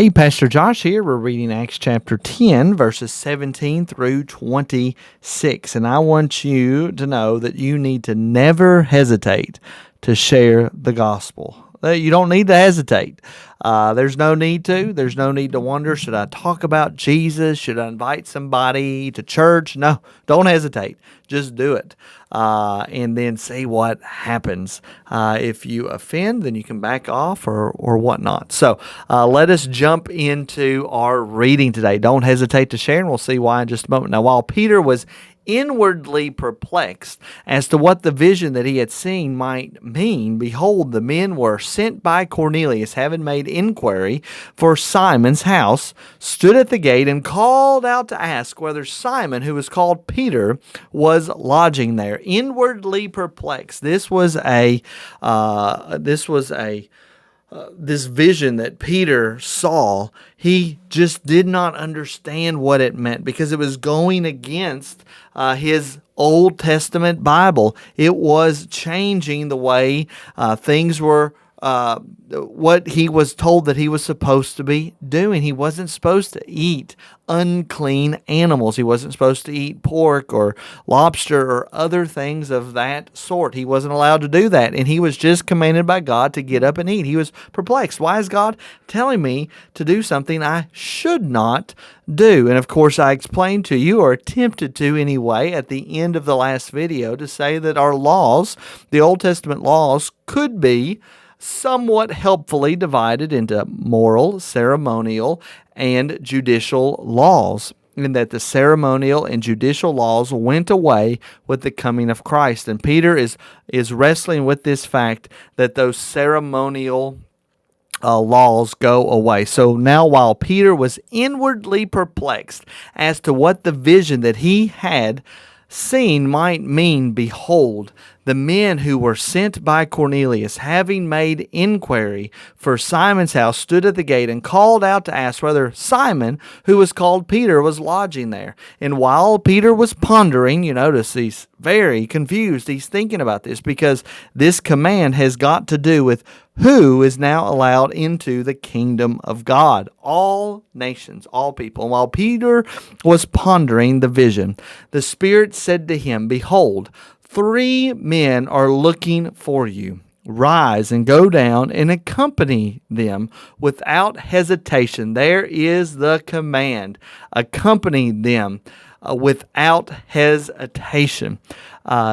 Hey, Pastor Josh here. We're reading Acts chapter 10, verses 17 through 26. And I want you to know that you need to never hesitate to share the gospel. You don't need to hesitate. There's no need to. There's no need to wonder, should I talk about Jesus? Should I invite somebody to church? No, don't hesitate. Just do it. And then see what happens. If you offend, then you can back off or whatnot. So let us jump into our reading today. Don't hesitate to share, and we'll see why in just a moment. Now, while Peter was inwardly perplexed as to what the vision that he had seen might mean, behold, the men were sent by Cornelius, having made inquiry for Simon's house, stood at the gate and called out to ask whether Simon, who was called Peter, was lodging there. Inwardly perplexed. This vision that Peter saw, he just did not understand what it meant because it was going against his Old Testament Bible. It was changing the way things were, what he was told that he was supposed to be doing. He wasn't supposed to eat unclean animals. He wasn't supposed to eat pork or lobster or other things of that sort. He wasn't allowed to do that, and he was just commanded by God to get up and eat. He was perplexed. Why is God telling me to do something I should not do? And of course, I explained to you, or attempted to anyway, at the end of the last video, to say that our laws, the Old Testament laws, could be somewhat helpfully divided into moral, ceremonial, and judicial laws, and that the ceremonial and judicial laws went away with the coming of Christ. And Peter is wrestling with this fact that those ceremonial laws go away. So now, while Peter was inwardly perplexed as to what the vision that he had seen might mean, behold, the men who were sent by Cornelius, having made inquiry for Simon's house, stood at the gate and called out to ask whether Simon, who was called Peter, was lodging there. And while Peter was pondering, you notice he's very confused. He's thinking about this because this command has got to do with who is now allowed into the kingdom of God. All nations, all people. And while Peter was pondering the vision, the Spirit said to him, behold, 3 men are looking for you. Rise and go down and accompany them without hesitation. There is the command. Accompany them without hesitation.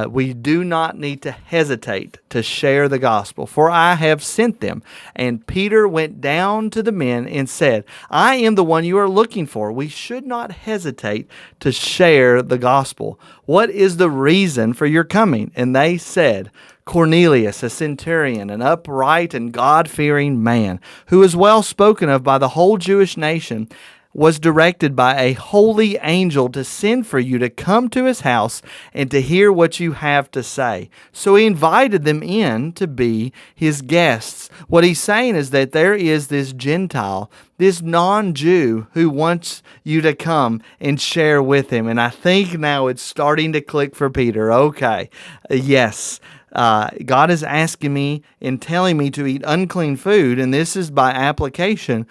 We do not need to hesitate to share the gospel, for I have sent them. And Peter went down to the men and said, I am the one you are looking for. We should not hesitate to share the gospel. What is the reason for your coming? And they said, Cornelius, a centurion, an upright and God-fearing man, who is well spoken of by the whole Jewish nation, was directed by a holy angel to send for you to come to his house and to hear what you have to say. So he invited them in to be his guests. What he's saying is that there is this Gentile, this non-Jew, who wants you to come and share with him. And I think now it's starting to click for Peter. Okay, yes. God is asking me and telling me to eat unclean food, and this is by application.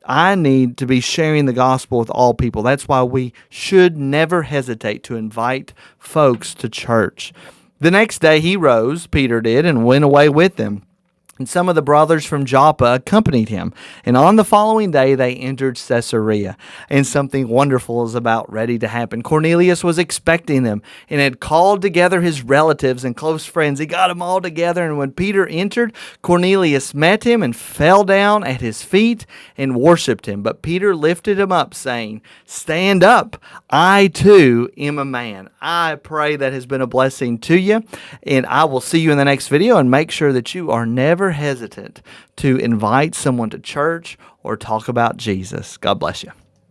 I need to be sharing the gospel with all people. That's why we should never hesitate to invite folks to church. The next day he rose, Peter did, and went away with them. And some of the brothers from Joppa accompanied him. And on the following day, they entered Caesarea. And something wonderful is about ready to happen. Cornelius was expecting them and had called together his relatives and close friends. He got them all together. And when Peter entered, Cornelius met him and fell down at his feet and worshiped him. But Peter lifted him up, saying, Stand up. I too am a man. I pray that has been a blessing to you. And I will see you in the next video. And make sure that you are never hesitant to invite someone to church or talk about Jesus. God bless you.